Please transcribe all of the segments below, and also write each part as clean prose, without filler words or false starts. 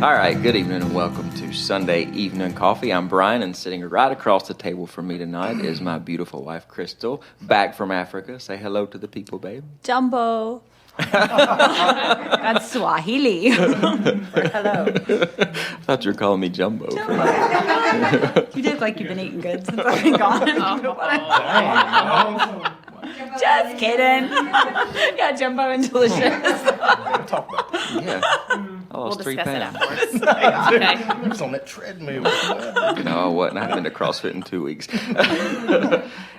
All right, good evening and welcome to Sunday Evening Coffee. I'm Brian, and sitting right across the table from me tonight is my beautiful wife, Crystal, back from Africa. Say hello to the people, babe. Jumbo. That's Swahili. Hello. I thought you were calling me Jumbo. You look like you've been eating good since I've been gone. Just kidding. Yeah, Jumbo and delicious. We'll talk about that. Yeah. I lost We'll 3 discuss it pounds. afterwards. Okay. You was on that treadmill. No, I wasn't. I haven't been to CrossFit in 2 weeks.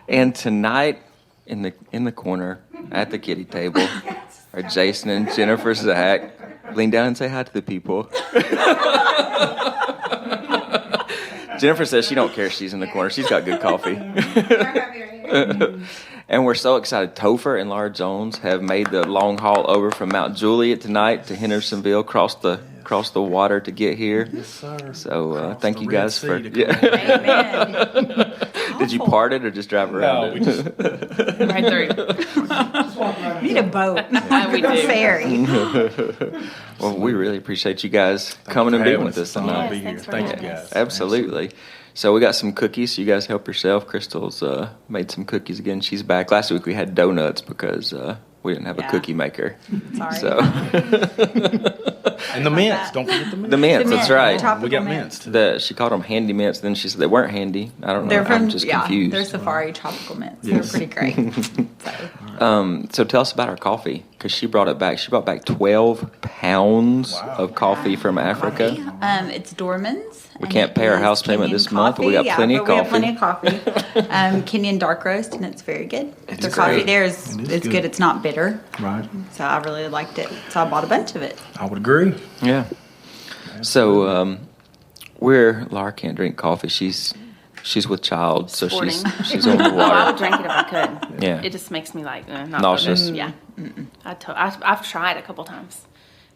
And tonight, in the corner at the kitty table, are Jason and Jennifer Zach. Lean down and say hi to the people. Jennifer says she don't care. She's in the corner. She's got good coffee. And we're so excited. Topher and Laura Jones have made the long haul over from Mount Juliet tonight to Hendersonville, cross the water to get here. Yes, sir. So thank you guys for. Amen. Did you part it or just drive around? No, we just Right through. We need a boat. We do. Ferry. Well, we really appreciate you guys coming and being with us I'll tonight. be here. Thanks for Thank you, having guys. us. Absolutely. So we got some cookies. So you guys help yourself. Crystal's made some cookies again. She's back. Last week we had donuts because we didn't have a Yeah. cookie maker. Sorry. So And the mints. Don't forget the mints. the mints. That's right. Tropical We got mints. mints. She called them handy mints. Then she said they weren't handy. I don't know. They're from, I'm just confused. they're safari tropical mints. Yes. They're pretty great. So tell us about our coffee, because she brought it back. She brought back 12 pounds of coffee from Africa. It's Dorman's. We and can't it pay our is house payment Kenyan this month, but we got coffee. plenty Yeah, of but we have coffee. plenty of coffee. Kenyan dark roast, and it's very good. It's the coffee great. there is It is it's good. good. It's not bitter. Right. So I really liked it. So I bought a bunch of it. I would agree. Yeah. So Laura can't drink coffee. She's with child, so Sporting. she's on the Oh, I water. would drink it if I could. Yeah. It just makes me like not Nauseous. Yeah. I've tried a couple times.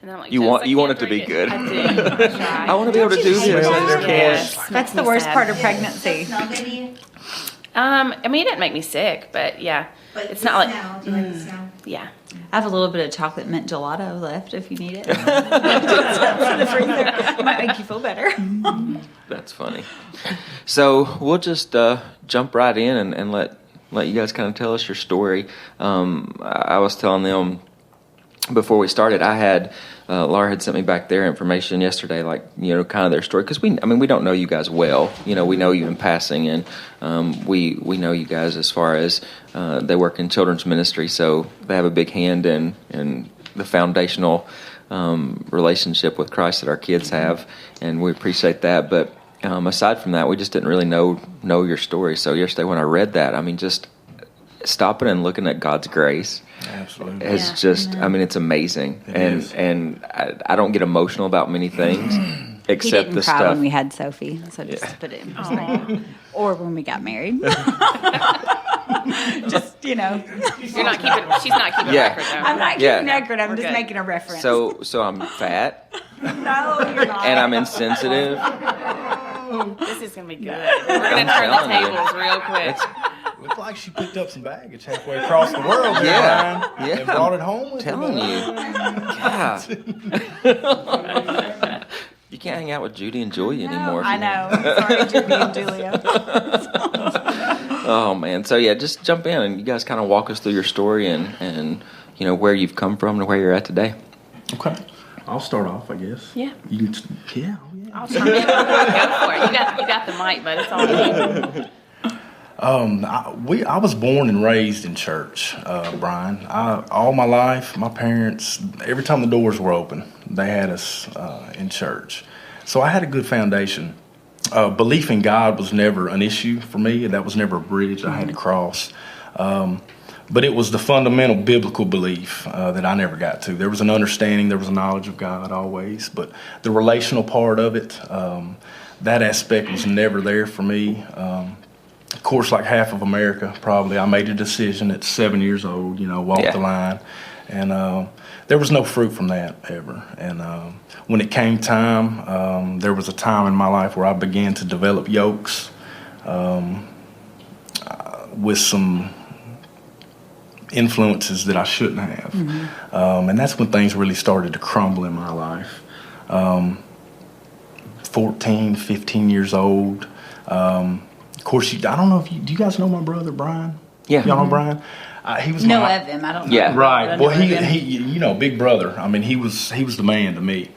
And then I'm like, You "Jess, want- I you want can't it to be drink good. I do. I try. I want to be able to do this. Yes. That's Makes the me worst sad. part of pregnancy. I mean, it didn't make me sick, but yeah. But It's not like, do you like the smell? yeah. I have a little bit of chocolate mint gelato left if you need it. For the freezer. It might make you feel better. That's funny. So we'll just jump right in and let you guys kind of tell us your story. I was telling them before we started, I had Laura had sent me back their information yesterday, like, kind of their story, because we don't know you guys well. We know you in passing, and we know you guys as far as they work in children's ministry, so they have a big hand in the foundational relationship with Christ that our kids have, and we appreciate that. But aside from that, we just didn't really know your story. So yesterday when I read that, I mean, just stopping and looking at God's grace. Absolutely. It's Yeah. just, I mean, it's amazing. It and is. and I don't get emotional about many things He except didn't the cry stuff. when we had Sophie, so just to put it in perspective. Or when we got married. Just, She's not keeping Yeah. record though. I'm not Yeah. keeping record. I'm We're just good. making a reference. So I'm fat no, you're not. and I'm insensitive. This is going to be good. We're going to turn the telling you. tables real quick. Looked like she picked up some baggage halfway across the world. there, Yeah. Brian, Yeah. And brought it home with her. Telling you, God. You can't hang out with Judy and Julia anymore. if I you- know. Sorry, Judy and Julia. Oh man, so yeah, just jump in and you guys kind of walk us through your story and where you've come from and where you're at today. Okay. I'll start off, I guess. Yeah. You can, yeah. I'll turn it. Go for it. You got the mic, but it's all you. I was born and raised in church, Brian. All my life, my parents, every time the doors were open, they had us in church. So I had a good foundation. Belief in God was never an issue for me. That was never a bridge I had to cross. But it was the fundamental biblical belief that I never got to. There was an understanding, there was a knowledge of God always, but the relational part of it, that aspect was never there for me. Of course, like half of America, probably, I made a decision at 7 years old, walked the line. And there was no fruit from that ever. And when it came time, there was a time in my life where I began to develop yokes with some influences that I shouldn't have. And that's when things really started to crumble in my life. 14, 15 years old. Of course, I don't know if do you guys know my brother, Brian? Yeah. Y'all know Brian? He was Know of him. I don't know. Yeah. Right. Well, he he, big brother. I mean, he was the man to me,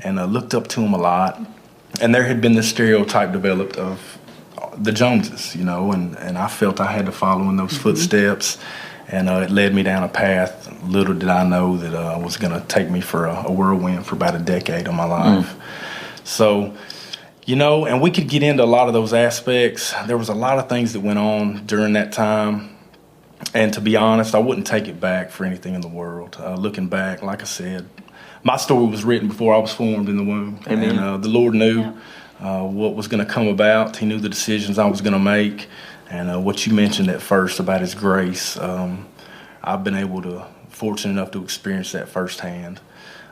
and I looked up to him a lot. And there had been this stereotype developed of the Joneses, and I felt I had to follow in those footsteps, and it led me down a path. Little did I know that was going to take me for a whirlwind for about a decade of my life. So, and we could get into a lot of those aspects. There was a lot of things that went on during that time. And to be honest, I wouldn't take it back for anything in the world. Looking back, like I said, my story was written before I was formed in the womb. Amen. And the Lord knew what was going to come about. He knew the decisions I was going to make. And what you mentioned at first about His grace, I've been fortunate enough to experience that firsthand.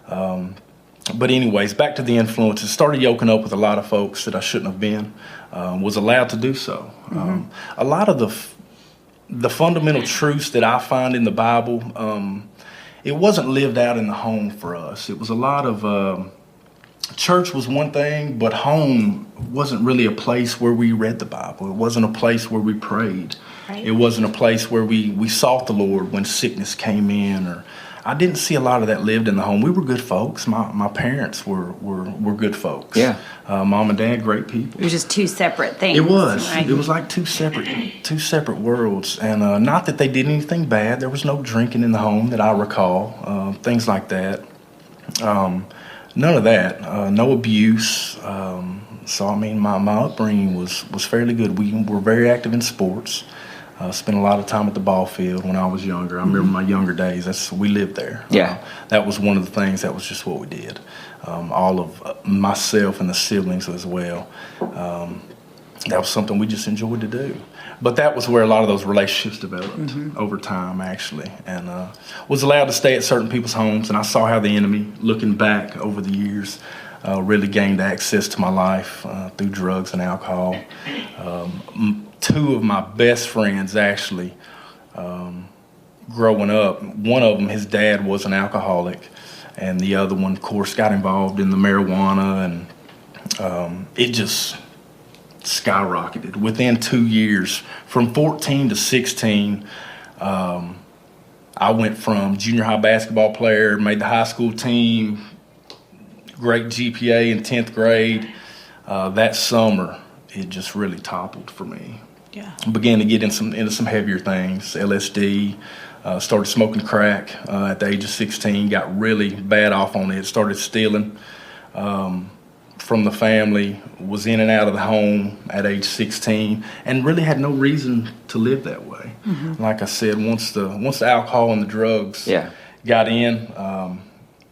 But anyways, back to the influences. Started yoking up with a lot of folks that I shouldn't have been. Was allowed to do so. A lot of the fundamental truths that I find in the Bible, it wasn't lived out in the home for us. It was a lot of church was one thing, but home wasn't really a place where we read the Bible. It wasn't a place where we prayed. Right. It wasn't a place where we sought the Lord when sickness came in. Or I didn't see a lot of that lived in the home. We were good folks. My parents were good folks. Yeah. Mom and dad, great people. It was just two separate things. It was. Right? It was like two separate worlds. And not that they did anything bad. There was no drinking in the home that I recall. Things like that. None of that. No abuse. So I mean, my upbringing was fairly good. We were very active in sports. Spent a lot of time at the ball field when I was younger. I remember my younger days. We lived there. Yeah. That was one of the things. That was just what we did. All of myself and the siblings as well. That was something we just enjoyed to do. But that was where a lot of those relationships developed over time, actually. And was allowed to stay at certain people's homes. And I saw how the enemy, looking back over the years, really gained access to my life through drugs and alcohol. Two of my best friends, actually, growing up, one of them, his dad was an alcoholic. And the other one, of course, got involved in the marijuana. And it just skyrocketed. Within 2 years, from 14 to 16, I went from junior high basketball player, made the high school team, great GPA in 10th grade. That summer, it just really toppled for me. Yeah. Began to get into some heavier things, LSD, started smoking crack at the age of 16, got really bad off on it, started stealing from the family, was in and out of the home at age 16, and really had no reason to live that way. Like I said, once the alcohol and the drugs got in,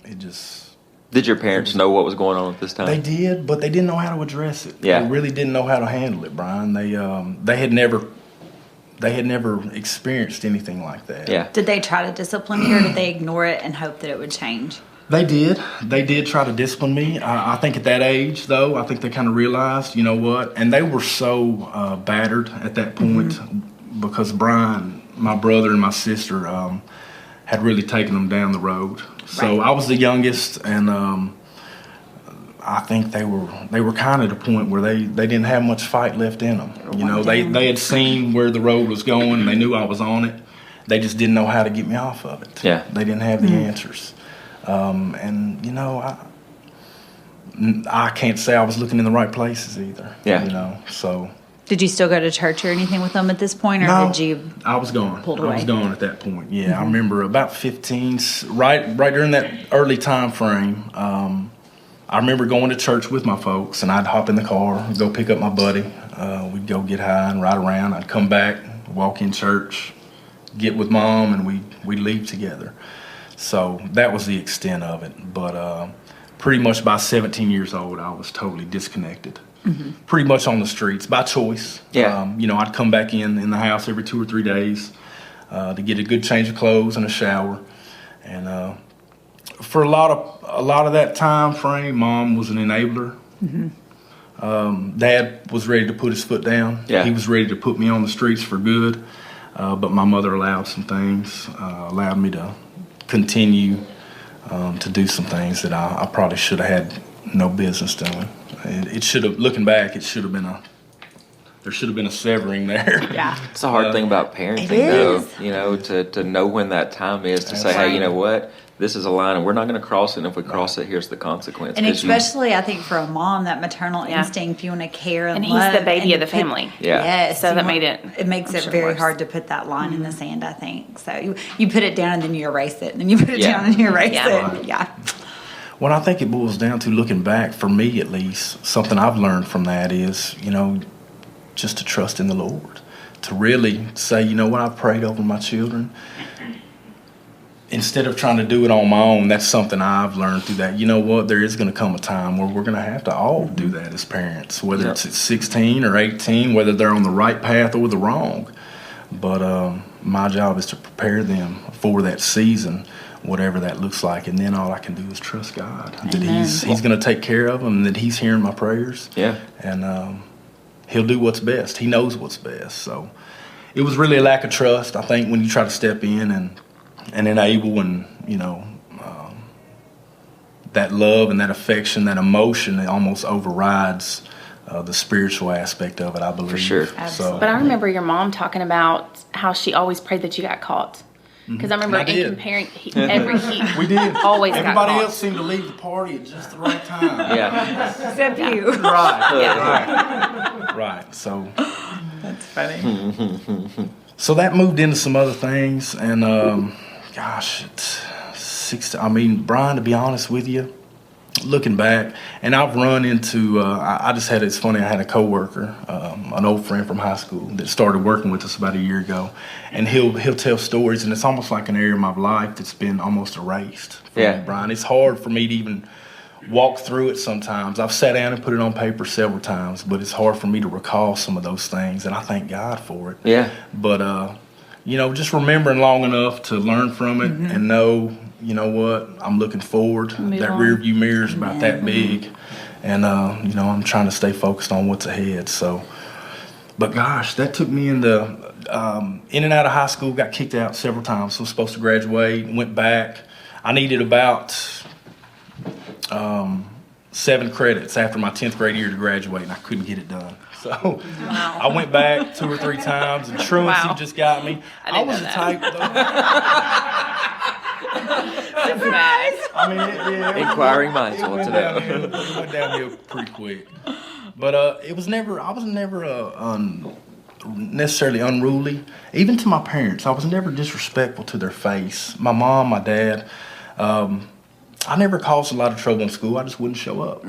it just... Did your parents know what was going on at this time? They did, but they didn't know how to address it. Yeah. They really didn't know how to handle it, Brian. They had never experienced anything like that. Yeah. Did they try to discipline you, or did they ignore it and hope that it would change? They did. They did try to discipline me. I think at that age, though, I think they kind of realized, you know what? And they were so battered at that point because Brian, my brother, and my sister had really taken them down the road. So I was the youngest, and I think they were kind of at a point where they didn't have much fight left in them. You know, they had seen where the road was going, and they knew I was on it. They just didn't know how to get me off of it. Yeah. They didn't have the answers. And, you know, I can't say I was looking in the right places either. Yeah. You know, so. Did you still go to church or anything with them at this point, or No, did you? I was gone. Pulled I was away? gone at that point. Yeah, I remember about 15, right during that early time frame. I remember going to church with my folks, and I'd hop in the car, go pick up my buddy. We'd go get high and ride around. I'd come back, walk in church, get with mom, and we'd leave together. So that was the extent of it. But pretty much by 17 years old, I was totally disconnected. Pretty much on the streets by choice. Yeah. You know, I'd come back in the house every 2 or 3 days to get a good change of clothes and a shower. And for a lot of that time frame, mom was an enabler. Dad was ready to put his foot down. Yeah. He was ready to put me on the streets for good. But my mother allowed some things, allowed me to continue to do some things that I probably should have had no business doing. It should have, looking back, there should have been a severing there. Yeah. It's a hard thing about parenting, It though. is. You know, to know when that time is to say, hey, you know what? This is a line, and we're not going to cross it. And if we cross it, here's the consequence. And 'Cause especially, I think, for a mom, that maternal instinct, you want to care and And love. he's the baby of and the family. Yeah. Yes. So you that want- made it, It makes I'm it sure, very worse. hard to put that line in the sand, I think. So you put it down and then you erase it. And then you put it Yeah. down and you erase Yeah. it. Yeah. Well, I think it boils down to, looking back, for me at least, something I've learned from that is, just to trust in the Lord. To really say, you know what, I've prayed over my children. Instead of trying to do it on my own, that's something I've learned through that. You know what, there is going to come a time where we're going to have to all do that as parents, whether it's at 16 or 18, whether they're on the right path or the wrong. But my job is to prepare them for that season, whatever that looks like, and then all I can do is trust God that He's going to take care of them, and that He's hearing my prayers. Yeah. And He'll do what's best. He knows what's best. So it was really a lack of trust, I think, when you try to step in and enable, and that love and that affection, that emotion, it almost overrides the spiritual aspect of it, I believe. For sure. So, But I remember your mom talking about how she always prayed that you got caught. Because I remember I did. comparing every heat. we did. Always got Everybody caught. else seemed to leave the party at just the right time. Yeah. Except you. Right. Yeah. Right. So That's funny. So that moved into some other things, and it's 16. Brian, to be honest with you, looking back, and I've run into. It's funny. I had a coworker, an old friend from high school, that started working with us about a year ago, and he'll tell stories, and it's almost like an area of my life that's been almost erased from me, Brian. It's hard for me to even walk through it sometimes. I've sat down and put it on paper several times, but it's hard for me to recall some of those things, and I thank God for it. Yeah. But, just remembering long enough to learn from it and know, you know what, I'm looking forward. Move that on. rear view mirror is about that big, and, I'm trying to stay focused on what's ahead. So, but gosh, that took me into in and out of high school, got kicked out several times. So I was supposed to graduate, went back. I needed about 7 credits after my 10th grade year to graduate, and I couldn't get it done. So I went back 2 or 3 times, and truancy just got me. I was the type. Inquiring minds want to know. It went downhill pretty quick. But I was never necessarily unruly. Even to my parents, I was never disrespectful to their face. My mom, my dad. I never caused a lot of trouble in school. I just wouldn't show up,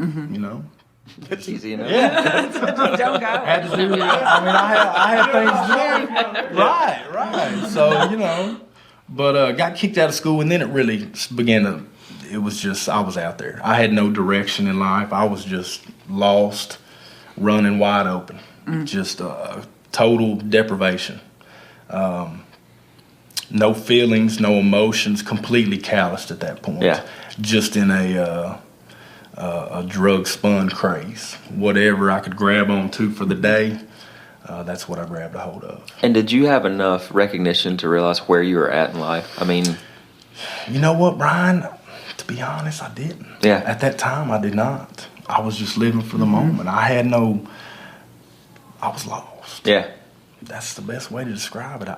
That's easy enough. Yeah. Don't go. Had to do it. I had things to do. Right. So, but got kicked out of school, and then it really began to, I was out there. I had no direction in life. I was just lost, running wide open. Just total deprivation. No feelings, no emotions, completely calloused at that point. Yeah. Just in a drug-spun craze. Whatever I could grab onto for the day, that's what I grabbed a hold of. And did you have enough recognition to realize where you were at in life? I mean, you know what, Brian? To be honest, I didn't. Yeah. At that time, I did not. I was just living for the moment. I was lost. yeah. That's the best way to describe it.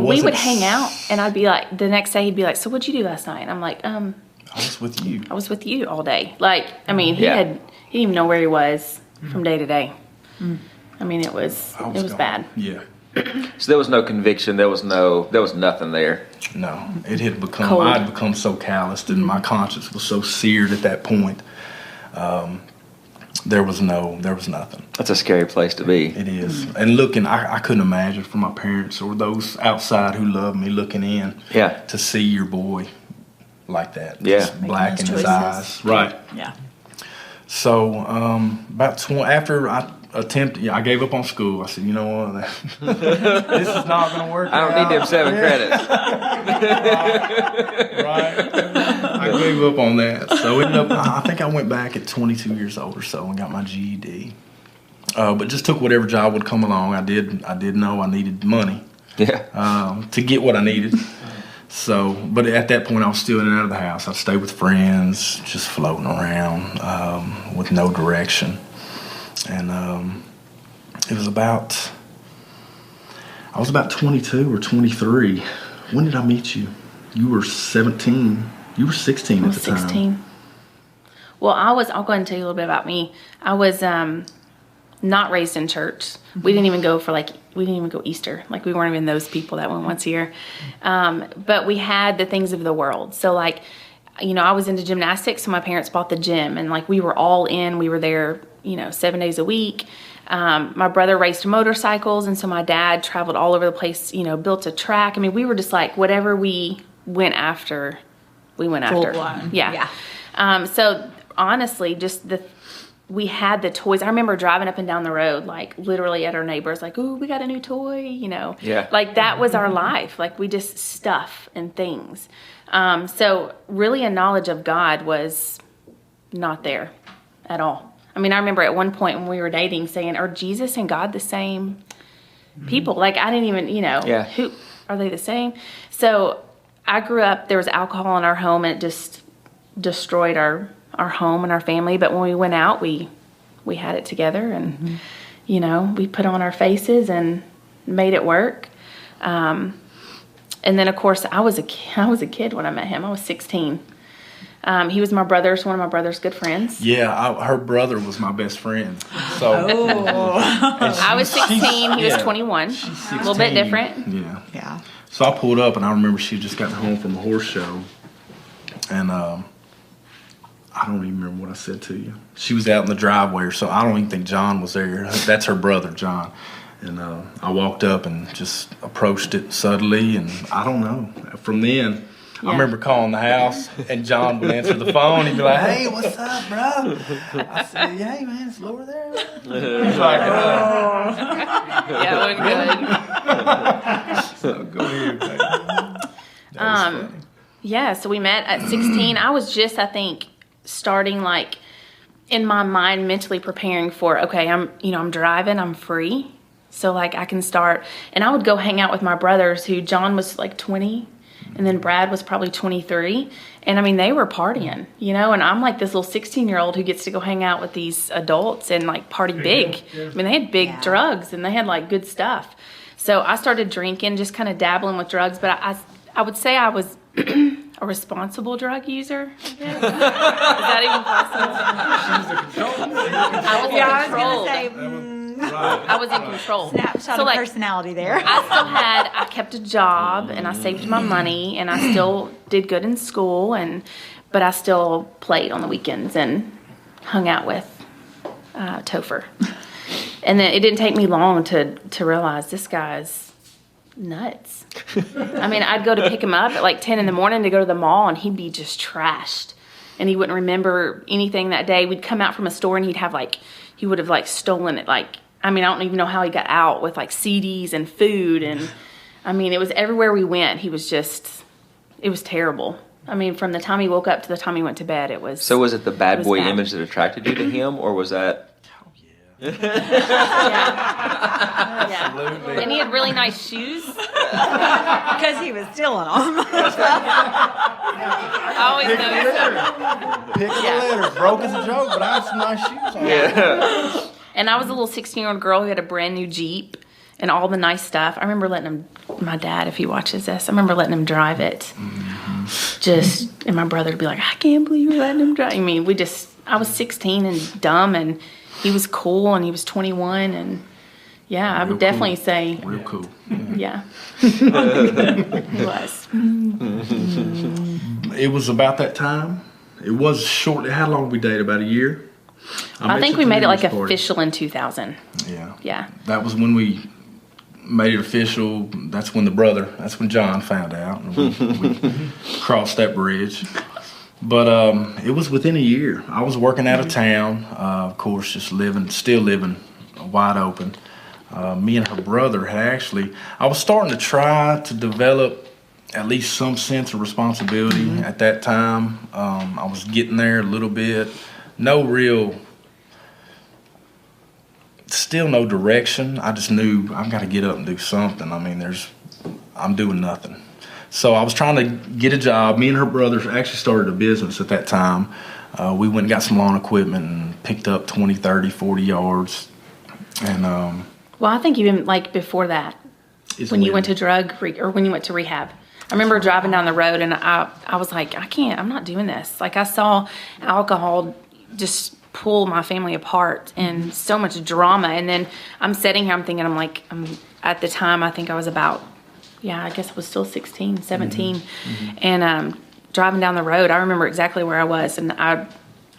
We would hang out, and I'd be like, the next day he'd be like, so what'd you do last night? And I'm like, I was with you. I was with you all day. Like, he Yeah. didn't even know where he was from day to day. It was gone. bad. Yeah. So there was no conviction. There was nothing there. No, it had become. Cold. I'd become so calloused, and my conscience was so seared at that point. There was nothing. That's a scary place to be. It is. And looking, I couldn't imagine for my parents or those outside who loved me looking in. Yeah. To see your boy like that. Yeah. Just black in Making his those eyes. Right. Yeah. So after I attempted, I gave up on school. I said, you know what, this is not going to work. I don't need them 7 credits. Right. I gave up on that. So I think I went back at 22 years old or so and got my GED. But just took whatever job would come along. I did know I needed money Yeah. to get what I needed. So, but at that point, I was still in and out of the house. I'd stay with friends, just floating around with no direction. And it was I was about 22 or 23. When did I meet you? You were 17. You were 16 at the time. 16. Well, I'll go ahead and tell you a little bit about me. I was not raised in church. We didn't even go Easter. Like, we weren't even those people that went once a year. But we had the things of the world. So, like, I was into gymnastics, so my parents bought the gym, and like we were all in. We were there, 7 days a week. My brother raced motorcycles, and so my dad traveled all over the place, built a track. I mean, we were just like, whatever we went after, we went after. Full blown. Yeah. So honestly, we had the toys. I remember driving up and down the road, like literally at our neighbors, like, "Ooh, we got a new toy," Yeah. Like that was our life. Like we just stuff and things. So really a knowledge of God was not there at all. I mean, I remember at one point when we were dating saying, "Are Jesus and God the same people?" Like I didn't even, who are they the same? So I grew up, there was alcohol in our home, and it just destroyed our home and our family. But when we went out, we had it together, and we put on our faces and made it work. And then of course I was a kid when I met him. I was 16. He was one of my brother's good friends. Yeah, her brother was my best friend. So I was 16. He was 21. A little bit different. Yeah. So I pulled up, and I remember she just got home from a horse show, and I don't even remember what I said to you. She was out in the driveway, so I don't even think John was there. That's her brother, John. And I walked up and just approached it subtly, and I don't know. From then, I remember calling the house, and John would answer the phone. He'd be like, "Hey, what's up, bro?" I said, "Hey, man, it's Laura there." He's like, Yeah, it wasn't good. So go ahead, baby. That was funny. Yeah, so we met at 16. I was just, I think, starting like in my mind mentally preparing for, okay, I'm driving, I'm free. So like I can start, and I would go hang out with my brothers who John was like 20 and then Brad was probably 23. And I mean, they were partying, and I'm like this little 16-year-old who gets to go hang out with these adults and like party big. I mean, they had big drugs and they had like good stuff. So I started drinking, just kind of dabbling with drugs, but I would say I was a responsible drug user, I guess. Is that even possible? I was in control. I was in control. Snapshot of personality there. I kept a job, and I saved my money, and I still did good in school, but I still played on the weekends and hung out with Topher. And then it didn't take me long to realize this guy's nuts. I mean, I'd go to pick him up at like 10 in the morning to go to the mall, and he'd be just trashed, and he wouldn't remember anything that day. We'd come out from a store, and he would have stolen it. I don't even know how he got out with like CDs and food, and I mean, it was everywhere we went. It was terrible. I mean, from the time he woke up to the time he went to bed, it was. So was it the bad boy image that attracted you to him, or was that? Yeah. Absolutely. And he had really nice shoes. Because he was stealing them. I always know. Pick the letters. Broke as a joke, but I had some nice shoes on. Yeah. And I was a little 16-year-old girl who had a brand new Jeep and all the nice stuff. I remember letting him, my dad, if he watches this, I remember letting him drive it. And my brother would be like, "I can't believe you're letting him drive." I mean, I was 16 and dumb, and he was cool, and he was 21, and yeah, I would definitely say. Real cool. Yeah. He was. It was about that time. It was short. How long we dated? About a year? I think we made it like official in 2000. Yeah. Yeah. That was when we made it official. That's when John found out. And we crossed that bridge. But it was within a year. I was working out of town, of course, still living wide open. Me and her brother I was starting to try to develop at least some sense of responsibility at that time. I was getting there a little bit. Still no direction. I just knew I've got to get up and do something. I mean, I'm doing nothing. So I was trying to get a job. Me and her brother actually started a business at that time. We went and got some lawn equipment and picked up 20, 30, 40 yards. And well, I think even like before that, when you went to when you went to rehab, I remember driving down the road and I was like, I'm not doing this. Like I saw alcohol just pull my family apart and so much drama. And then I'm sitting here, I'm thinking, at the time, I think I was about, I guess I was still 16, 17. And driving down the road, I remember exactly where I was. And I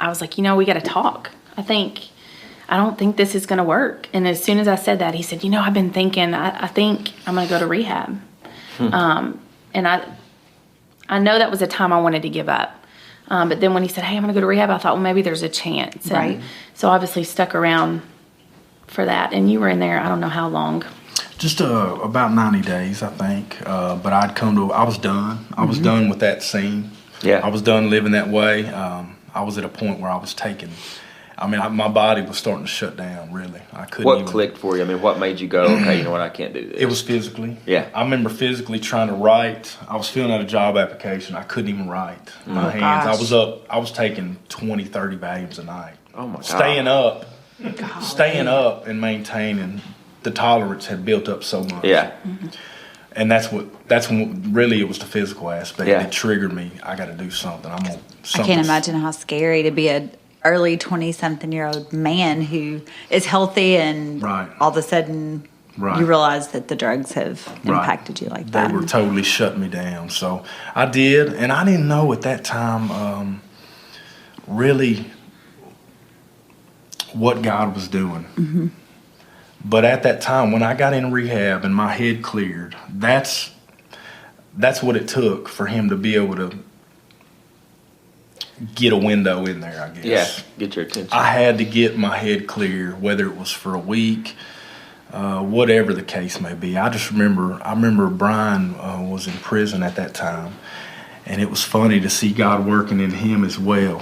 was like, we got to talk. I don't think this is going to work. And as soon as I said that, he said, I've been thinking, I think I'm going to go to rehab. And I know that was a time I wanted to give up. But then when he said, hey, I'm going to go to rehab, I thought, well, maybe there's a chance. And right. So obviously stuck around for that. And you were in there, I don't know how long. Just about 90 days, I think. But I was done. I was done with that scene. Yeah. I was done living that way. I was at a point where I was taking, my body was starting to shut down, really. I couldn't What clicked for you? What made you go, okay, you know what, I can't do this? It was physically. Yeah. I remember physically trying to write. I was filling out a job application. I couldn't even write. My hands. Gosh. I was taking 20, 30 Valiums a night. Oh, my God. Staying up and maintaining. The tolerance had built up so much. Yeah. And that's when really it was the physical aspect Yeah. that triggered me. I got to do something. I can't imagine how scary to be an early 20-something-year-old man who is healthy and Right. all of a sudden Right. you realize that the drugs have impacted you like that. They were totally shutting me down. So I did, and I didn't know at that time really what God was doing. But at that time, when I got in rehab and my head cleared, that's what it took for him to be able to get a window in there, I guess. Yeah, get your attention. I had to get my head clear, whether it was for a week, whatever the case may be. I remember Brian was in prison at that time, and it was funny to see God working in him as well.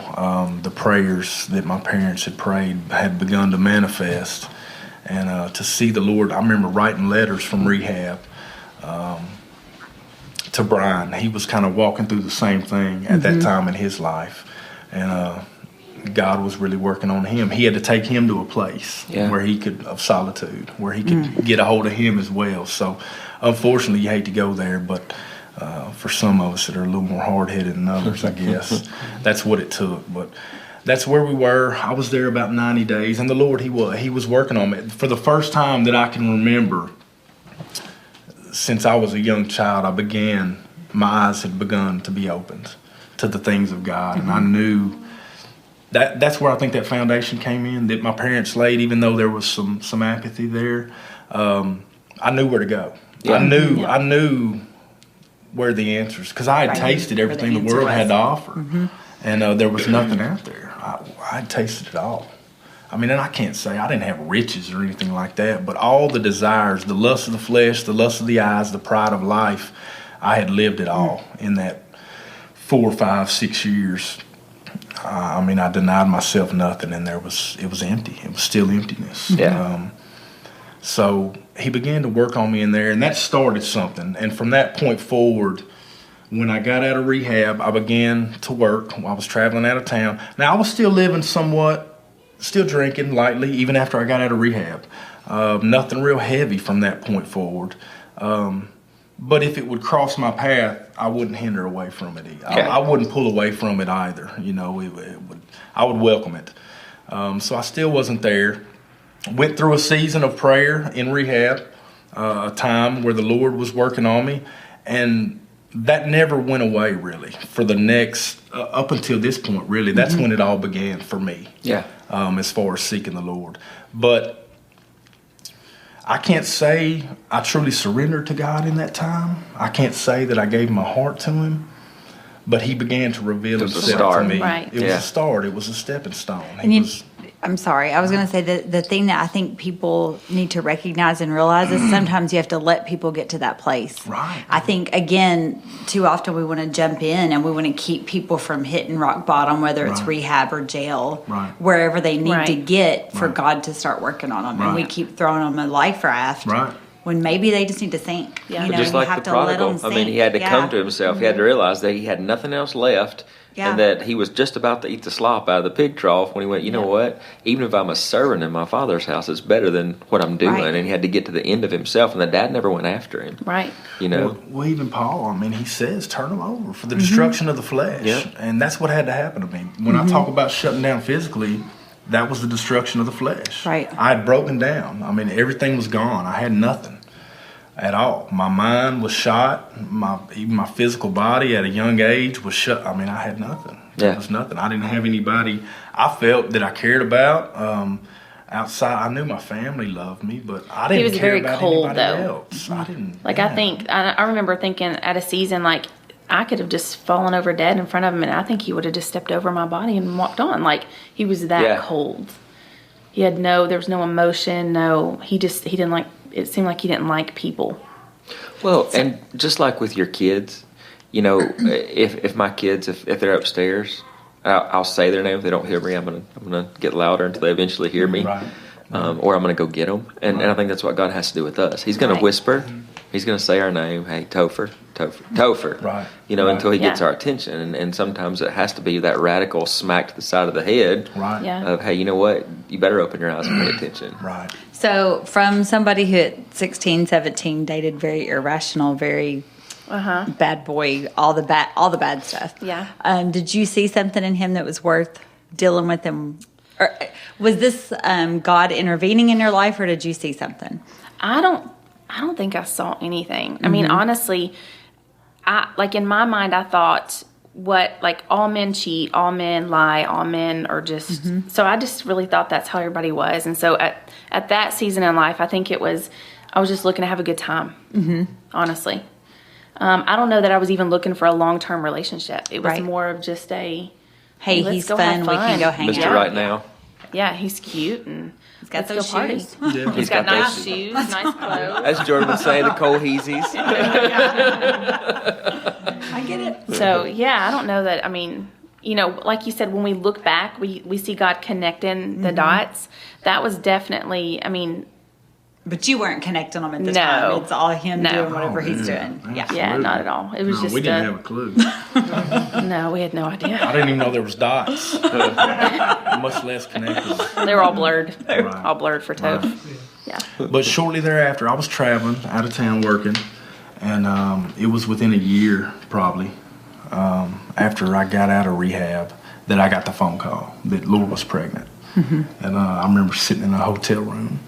The prayers that my parents had prayed had begun to manifest. And to see the Lord, I remember writing letters from rehab to Brian. He was kind of walking through the same thing at that time in his life. And God was really working on him. He had to take him to a place where he could, of solitude, where he could get a hold of him as well. So unfortunately, you hate to go there, but for some of us that are a little more hard-headed than others, I guess, that's what it took. But that's where we were. I was there about 90 days, and the Lord, He was working on me. For the first time that I can remember, since I was a young child, my eyes had begun to be opened to the things of God, and I knew that's where I think that foundation came in, that my parents laid, even though there was some apathy there. I knew where to go. Yeah. I knew where the answers, because I had tasted everything the world had to offer. And there was nothing out there. I tasted it all. And I can't say I didn't have riches or anything like that, but all the desires, the lust of the flesh, the lust of the eyes, the pride of life, I had lived it all in that 4, 5, 6 years. I denied myself nothing, and it was empty. It was still emptiness. Yeah. So he began to work on me in there, and that started something. And from that point forward, when I got out of rehab, I began to work. I was traveling out of town. Now, I was still living somewhat, still drinking lightly, even after I got out of rehab. Nothing real heavy from that point forward. But if it would cross my path, I wouldn't hinder away from it. I wouldn't pull away from it either. I would welcome it. So I still wasn't there. Went through a season of prayer in rehab, a time where the Lord was working on me. And that never went away, really, for the next, up until this point, really. That's when it all began for me, as far as seeking the Lord. But I can't say I truly surrendered to God in that time. I can't say that I gave my heart to Him. But He began to reveal Himself to me. Right. It was a start. It was a stepping stone. I'm sorry. I was going to say that the thing that I think people need to recognize and realize is sometimes you have to let people get to that place. Right. I think, again, too often we want to jump in and we want to keep people from hitting rock bottom, whether it's rehab or jail, wherever they need to get for God to start working on them. And we keep throwing them a life raft. Right. when maybe they just need to think. Yeah. You know, Just you like have the to let prodigal. them I mean, he had to think. come to himself. He had to realize that he had nothing else left. Yeah. And that he was just about to eat the slop out of the pig trough when he went, you know what? Even if I'm a servant in my father's house, it's better than what I'm doing. Right. And he had to get to the end of himself, and the dad never went after him. Right. You know? Well, even Paul, I mean, he says, turn them over for the destruction of the flesh. Yep. And that's what had to happen to me. When I talk about shutting down physically, that was the destruction of the flesh. Right. I had broken down. I mean, everything was gone. I had nothing at all. My mind was shot. Even my physical body at a young age was shut. I mean, I had nothing. Yeah. There was nothing. I didn't have anybody I felt that I cared about. Outside, I knew my family loved me, but I didn't was care very about cold, anybody though. else. I didn't. Like, yeah. I remember thinking at a season, like, I could have just fallen over dead in front of him, and I think he would have just stepped over my body and walked on. Like, he was that cold. He had there was no emotion, he didn't like, it seemed like he didn't like people. Well, and just like with your kids, you know, if my kids, if they're upstairs, I'll say their name. If they don't hear me, I'm gonna get louder until they eventually hear me, Right. or I'm gonna go get them. And I think that's what God has to do with us. He's gonna Right. whisper. He's gonna say our name. Hey, Topher. Right. You know, Right. until he gets Yeah. our attention. And sometimes it has to be that radical smack to the side of the head. Right. Yeah. Of, hey, you know what? You better open your eyes and pay attention. Right. So from somebody who at 16, 17 dated very irrational, very bad boy, all the bad stuff. Yeah. Did you see something in him that was worth dealing with him? Or was this God intervening in your life, or did you see something? I don't think I saw anything. I mean, honestly, in my mind, I thought all men cheat, all men lie, all men are just, so I just really thought that's how everybody was. And so at that season in life, I think I was just looking to have a good time, honestly. I don't know that I was even looking for a long-term relationship. It was Right. more of just Hey, let's he's go fun. have We can go hang Mr. out. Right Now. yeah, he's cute and He's got let's those go party. shoes. Yeah. He's got nice those- shoes, nice clothes. As Jordan would say, the cohesies. I get it. So yeah, I don't know that. I mean, you know, like you said, when we look back, we see God connecting the dots. That was definitely. I mean, But you weren't connecting them at the No. time. It's all him No. doing whatever he's Oh, doing. Yeah. yeah, not at all. It was just we didn't have a clue. no. We had no idea. I didn't even know there was dots. Much less connected. They were all blurred. Right. All blurred for Toph. Yeah. But shortly thereafter, I was traveling out of town working, and it was within a year probably after I got out of rehab that I got the phone call that Laura was pregnant. And I remember sitting in a hotel room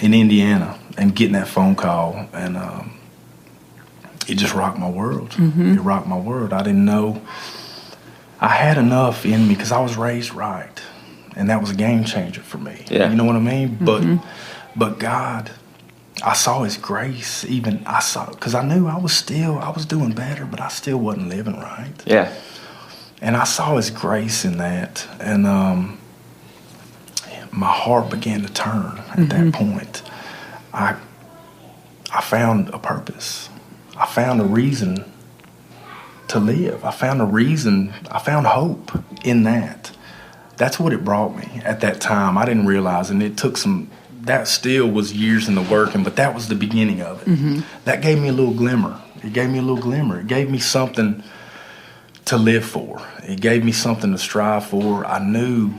in Indiana and getting that phone call, and it just rocked my world. It rocked my world. I didn't know I had enough in me because I was raised right, and that was a game changer for me. Yeah. You know what I mean? But God, I saw His grace. Because I knew I was doing better, but I still wasn't living right. Yeah. And I saw His grace in that, and my heart began to turn at that point. I found a purpose. I found a reason to live. I found hope in that. That's what it brought me at that time. I didn't realize, and it took that still was years in the working, but that was the beginning of it. That gave me a little glimmer. It gave me something to live for. It gave me something to strive for. I knew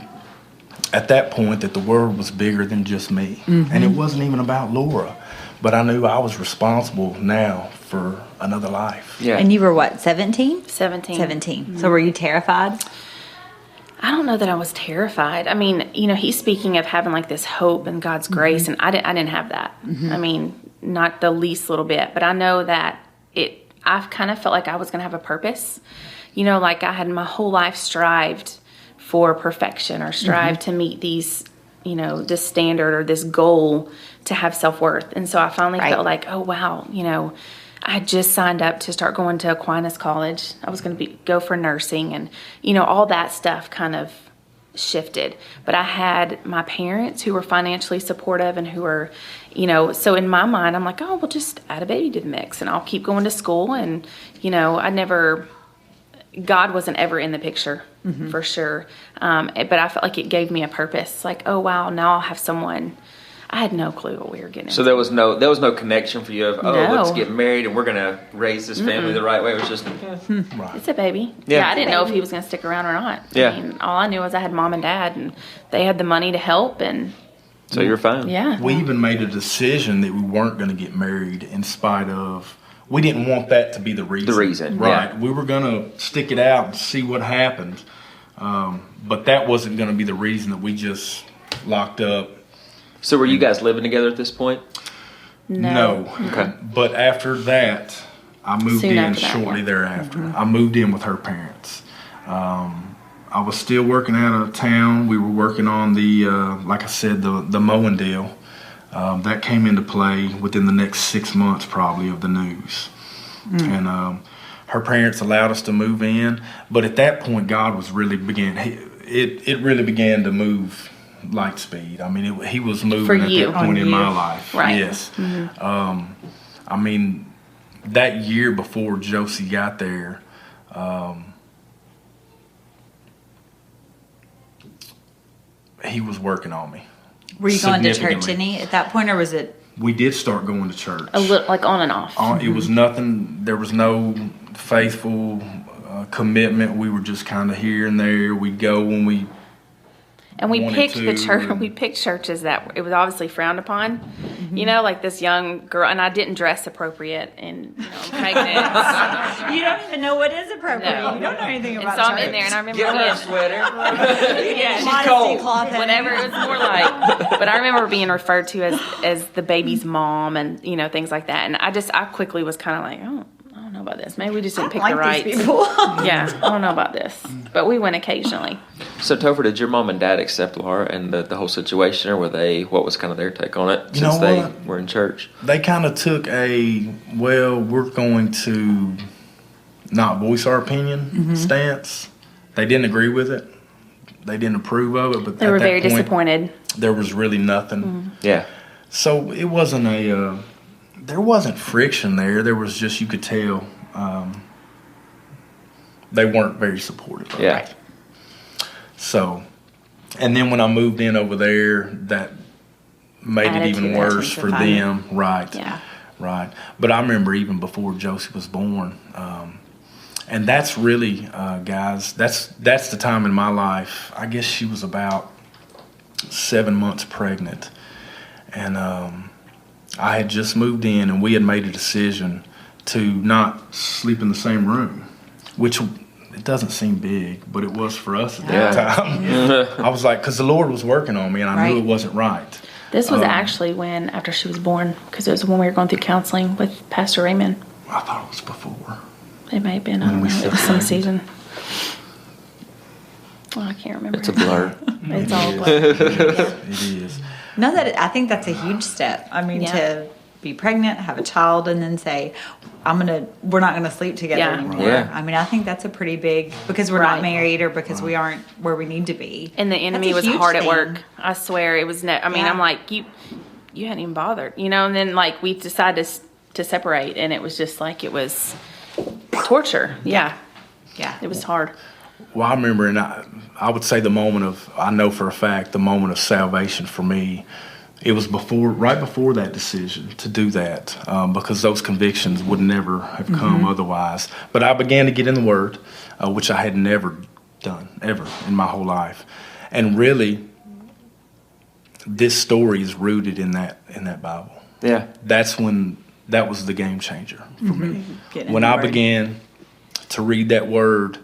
at that point that the world was bigger than just me. And it wasn't even about Laura, but I knew I was responsible now for another life. Yeah. And you were what, 17? 17. 17. So were you terrified? I don't know that I was terrified. I mean, you know, he's speaking of having like this hope and God's grace, and I didn't have that. I mean, not the least little bit. But I know that I kind of felt like I was going to have a purpose. You know, like I had my whole life strived for perfection or strived to meet these, you know, this standard or this goal to have self-worth. And so I finally felt like, oh, wow, you know, I had just signed up to start going to Aquinas College. I was going to go for nursing, and, you know, all that stuff kind of shifted. But I had my parents who were financially supportive and who were, you know, so in my mind, I'm like, oh, well, just add a baby to the mix and I'll keep going to school. And, you know, God wasn't ever in the picture for sure. But I felt like it gave me a purpose. Like, oh, wow, now I'll have someone. I had no clue what we were getting So into. there was no connection for you of, No. let's get married and we're going to raise this family the right way. It was just, Right. It's a baby. Yeah. Yeah, I didn't know if he was going to stick around or not. Yeah. I mean, all I knew was I had mom and dad, and they had the money to help, and so you're fine. yeah. We even made a decision that we weren't going to get married in spite of, we didn't want that to be the reason. The reason, Right. yeah. We were going to stick it out and see what happened. But that wasn't going to be the reason that we just locked up. So were you guys living together at this point? No. Okay. But after that, I moved Soon in after that, shortly yeah. thereafter. I moved in with her parents. I was still working out of town. We were working on the, like I said, the mowing deal. That came into play within the next 6 months probably of the news. And her parents allowed us to move in. But at that point, God was really it really began to move light speed. I mean, he was moving For at you. that point On in you. my life. Right. Yes. I mean, that year before Josie got there, he was working on me. Were you going to church Significantly. any at that point, or was it? We did start going to church. A little, like on and off. It was nothing. There was no faithful commitment. We were just kind of here and there. We'd go when we. And we wanted picked the to, church. and- We picked churches that it was obviously frowned upon. You know, like this young girl, and I didn't dress appropriate, and I'm pregnant. You don't even know what is appropriate. No. You don't know anything And about so I'm church. in there, and I remember Get her a being, sweater. yeah, Modesty cold. cloth. whatever it was more like. But I remember being referred to as the baby's mom, and things like that. And I quickly was kind of like, oh, I don't know about this. Maybe we just didn't pick the right. people. Yeah, I don't know about this, but we went occasionally. So Topher, did your mom and dad accept Laura and the whole situation, or what was kind of their take on it You since know they what? were in church? They kind of took we're going to not voice our opinion stance. They didn't agree with it. They didn't approve of it. But They at were that very point, disappointed. There was really nothing. Yeah. So it wasn't there wasn't friction there. There was just, you could tell they weren't very supportive of Yeah. it. So, and then when I moved in over there, that made it even Attitude worse for them. Right. Yeah. Right. But I remember even before Josie was born, and that's really, guys, that's the time in my life. I guess she was about 7 months pregnant. And I had just moved in, and we had made a decision to not sleep in the same room, which it doesn't seem big, but it was for us at that time. I was like, because the Lord was working on me, and I knew Right. it wasn't right. This was actually after she was born, because it was when we were going through counseling with Pastor Raymond. I thought it was before. It may have been, I don't know, it was some season. Well, I can't remember. It's a blur. It's all a blur. It is. No, I think that's a huge step. I mean, Yeah. to be pregnant, have a child, and then say, we're not gonna sleep together Yeah. anymore. Yeah. I mean, I think that's a pretty big, because we're Right. not married or because we aren't where we need to be. And the enemy That's a was huge hard at thing. work. I swear it was. I mean, Yeah. I'm like, you hadn't even bothered, And then like we decided to separate, and it was just like it was torture. Yeah, Yeah. it was hard. Well, I remember, and I would say I know for a fact, the moment of salvation for me, it was right before that decision to do that, because those convictions would never have come otherwise. But I began to get in the Word, which I had never done, ever, in my whole life. And really, this story is rooted in that Bible. Yeah. That was the game changer for me. Getting in When the I Word. began to read that Word,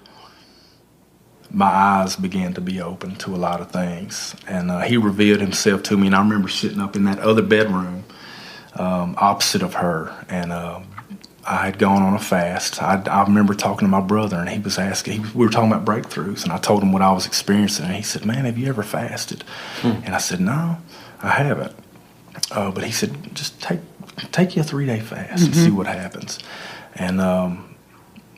my eyes began to be open to a lot of things. And he revealed himself to me. And I remember sitting up in that other bedroom opposite of her. And I had gone on a fast. I remember talking to my brother, and he was asking, we were talking about breakthroughs. And I told him what I was experiencing. And he said, man, have you ever fasted? And I said, no, I haven't. But he said, just take you a 3-day fast and see what happens. And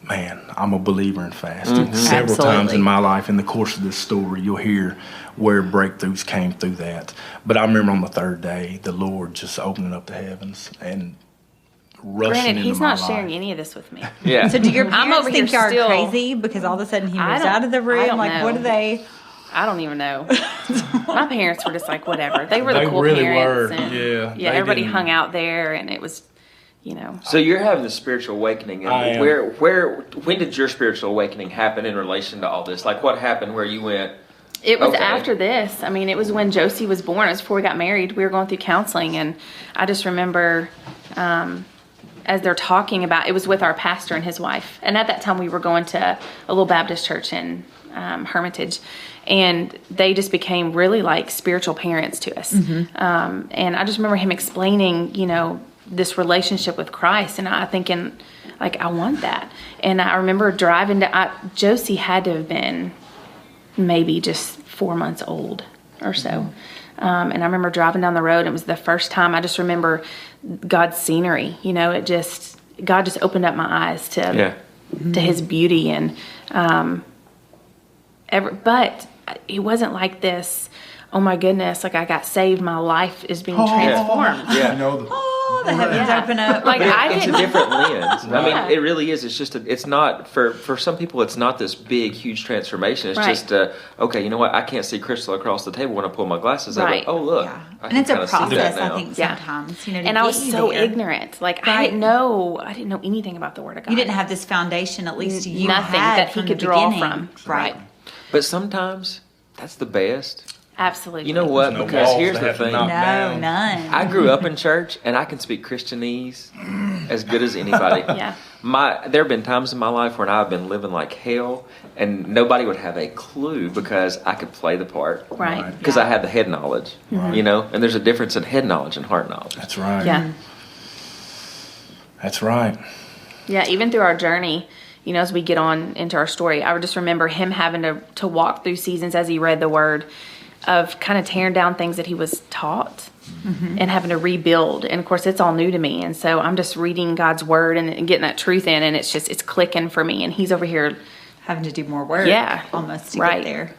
man, I'm a believer in fasting. Several times Absolutely. in my life, in the course of this story, you'll hear where breakthroughs came through that. But I remember on the 3rd day, the Lord just opening up the heavens and rushing Granted, into he's my not life. sharing any of this with me. Yeah. So do your I'm parents over think here you're still- crazy because all of a sudden he I moves don't- out of the I room? don't Like, know. what do they? I don't even know. My parents were just like, whatever. They were the cool really parents. were. And Yeah, everybody hung out there, and it was, So you're having a spiritual awakening. I am. When did your spiritual awakening happen in relation to all this? Like, what happened where you went? It was Okay. after this. I mean, it was when Josie was born. It was before we got married. We were going through counseling, and I just remember as they're talking about, it was with our pastor and his wife. And at that time, we were going to a little Baptist church in Hermitage, and they just became really like spiritual parents to us. And I just remember him explaining, this relationship with Christ, and I thinking, like, I want that. And I remember driving to Josie had to have been maybe just 4 months old or so. And I remember driving down the road, and it was the first time. I just remember God's scenery. God just opened up my eyes to his beauty, and but it wasn't like this. Oh my goodness! Like, I got saved. My life is being transformed. The heavens open up. Like, It's a different lens. Yeah. I mean, it really is. It's just, it's not, for some people, it's not this big, huge transformation. It's Right. just, okay, you know what? I can't see crystal across the table when I pull my glasses out. Right. Oh, look. Yeah. I And it's a can kinda see that process, I now. think, Yeah. sometimes. To And I was get you so there. ignorant. Like, I Right. didn't know anything about the Word of God. You didn't have this foundation, at least you Nothing had that he from could the draw beginning. from. Right. But sometimes, that's the best. Absolutely. You know what? There's no Because walls here's to the have to thing. knock No, down. none. I grew up in church, and I can speak Christianese as good as anybody. Yeah. There have been times in my life when I've been living like hell, and nobody would have a clue because I could play the part. Right. Because I had the head knowledge, and there's a difference in head knowledge and heart knowledge. That's right. Yeah. That's right. Yeah, even through our journey, as we get on into our story, I would just remember him having to walk through seasons as he read the Word of kind of tearing down things that he was taught and having to rebuild. And of course, it's all new to me. And so I'm just reading God's Word and getting that truth in, and it's clicking for me. And he's over here. Having to do more work. Yeah. Almost to Right. get there.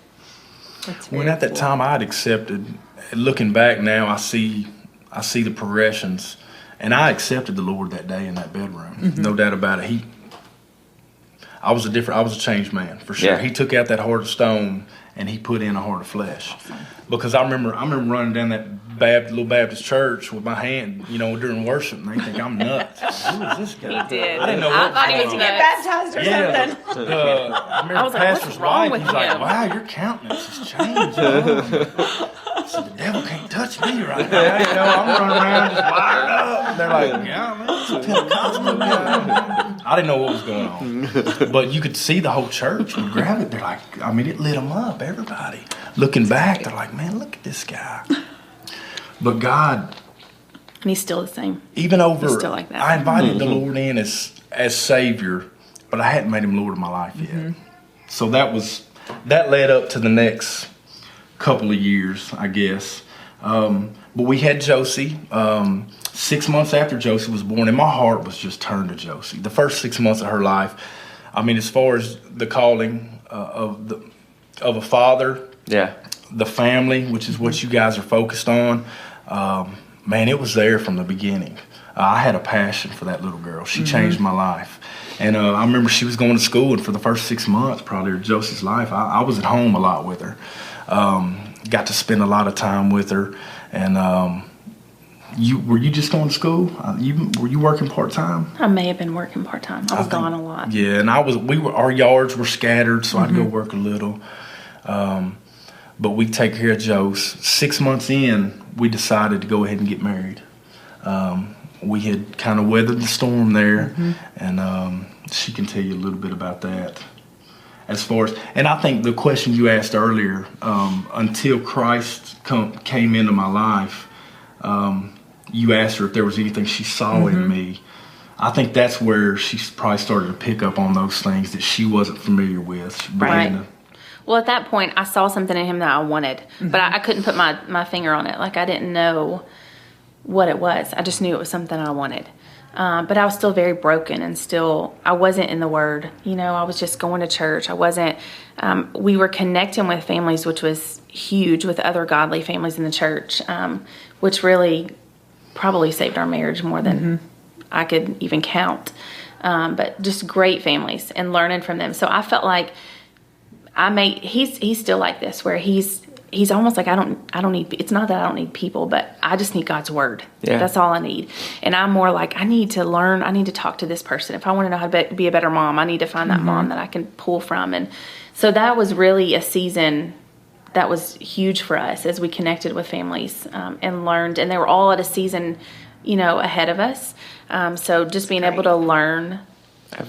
That's When very at that cool. time I'd accepted, looking back now, I see the progressions, and I accepted the Lord that day in that bedroom. No doubt about it. I was a changed man for sure. Yeah. He took out that heart of stone and he put in a heart of flesh. Because I remember running down that little Baptist church with my hand, during worship, and they think I'm nuts. Who is this guy? He did. I didn't know I what thought he was was going nuts. on. Baptized or Yeah, something. I remember I was the like, what's pastor's wrong wife. with He's like, him? "Wow, your countenance has changed." I said, "The devil can't touch me right now." I'm running around just wired up. They're like, "Yeah, man, it's a Pentecostal guy." I didn't know what was going on, but you could see the whole church would grab it. They're like, it lit them up. Everybody looking back, they're like, "Man, look at this guy." But God, And he's still the same. even over, He's still like that. I invited the Lord in as Savior, but I hadn't made him Lord of my life yet. So that led up to the next couple of years, I guess. But we had Josie 6 months after Josie was born, and my heart was just turned to Josie. The first 6 months of her life, as far as the calling of a father, the family, which is what you guys are focused on, man, it was there from the beginning. I had a passion for that little girl. She changed my life. And I remember she was going to school, and for the first 6 months, probably of Josie's life, I was at home a lot with her. Got to spend a lot of time with her. And were you just going to school? Were you working part-time? I may have been working part-time. I was gone a lot. Yeah, and our yards were scattered, so I'd go work a little. But we take care of Joe's. 6 months in, we decided to go ahead and get married. We had kind of weathered the storm there, and she can tell you a little bit about that. As far as, and I think the question you asked earlier, until Christ came into my life, you asked her if there was anything she saw in me. I think that's where she probably started to pick up on those things that she wasn't familiar with. She began Right. to- Well, at that point, I saw something in him that I wanted, but I couldn't put my finger on it. Like, I didn't know what it was. I just knew it was something I wanted. But I was still very broken, and I wasn't in the Word. I was just going to church. I wasn't, we were connecting with families, which was huge, with other godly families in the church, which really probably saved our marriage more than I could even count. But just great families and learning from them. So I felt like he's still like this, where he's almost like I don't need. It's not that I don't need people, but I just need God's word. Yeah. That's all I need. And I'm more like, I need to learn. I need to talk to this person. If I want to know how to be a better mom, I need to find that mom that I can pull from. And so that was really a season that was huge for us as we connected with families and learned. And they were all at a season, ahead of us. So just being able to learn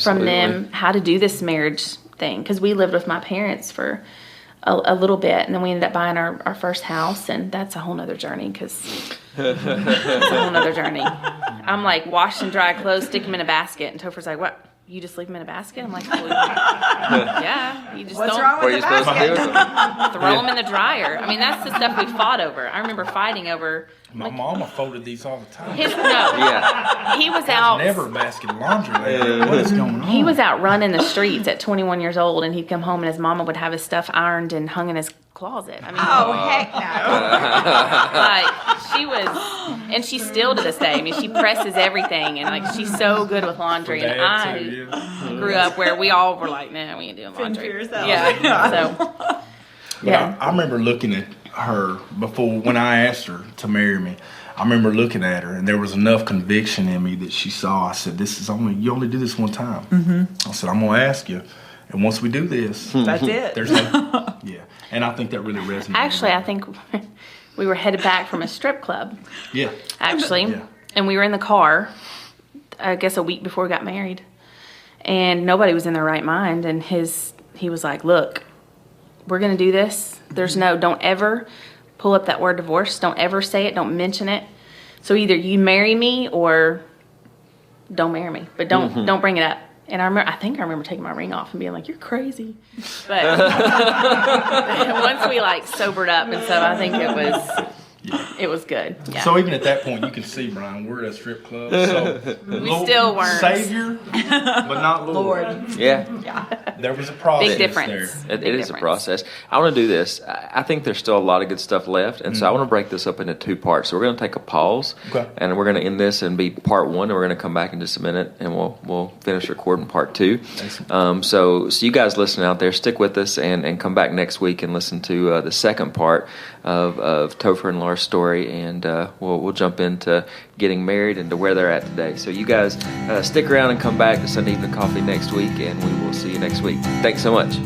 from them how to do this marriage thing, because we lived with my parents for a little bit, and then we ended up buying our first house, and that's a whole nother journey, it's a whole nother journey. I'm like, wash and dry clothes, stick them in a basket, and Topher's like, what? You just leave them in a basket? I'm like, well, yeah. You just What's wrong with the basket? Throw them in the dryer. I mean, that's the stuff we fought over. I remember fighting over. My mama folded these all the time. He was out. Never a basket of laundry. What is going on? He was out running the streets at 21 years old, and he'd come home, and his mama would have his stuff ironed and hung in his closet. I mean, heck no. Like, she was, and she still to this day. I mean, she presses everything, and like, she's so good with laundry. And I grew up where we all were like, nah, we ain't doing laundry. Yeah. So, yeah. I remember looking at her before, when I asked her to marry me. I remember looking at her, and there was enough conviction in me that she saw. I said, you only do this one time. Mm-hmm. I said, I'm going to ask you. And once we do this, that's it. There's no, yeah. And I think that really resonated. Actually, I think we were headed back from a strip club. Yeah. Actually. Yeah. And we were in the car, I guess a week before we got married. And nobody was in their right mind. And he was like, look, we're going to do this. Don't ever pull up that word divorce. Don't ever say it. Don't mention it. So either you marry me or don't marry me. But don't bring it up. And I think I remember taking my ring off and being like, you're crazy. But once we like sobered up, and so I think it was good. Yeah. So even at that point, you can see, Brian, we're at a strip club. So we still weren't. Savior, but not Lord. Yeah. There was a process. Big difference. There. It is a process. I want to do this. I think there's still a lot of good stuff left, and so I want to break this up into 2 parts. So we're going to take a pause, and we're going to end this and be part 1, and we're going to come back in just a minute, and we'll finish recording part 2. So you guys listening out there, stick with us and come back next week and listen to the second part of Topher and Laura's story, and we'll jump into getting married and to where they're at today. So you guys stick around and come back to Sunday Evening Coffee next week, and we will see you next week. Thanks so much.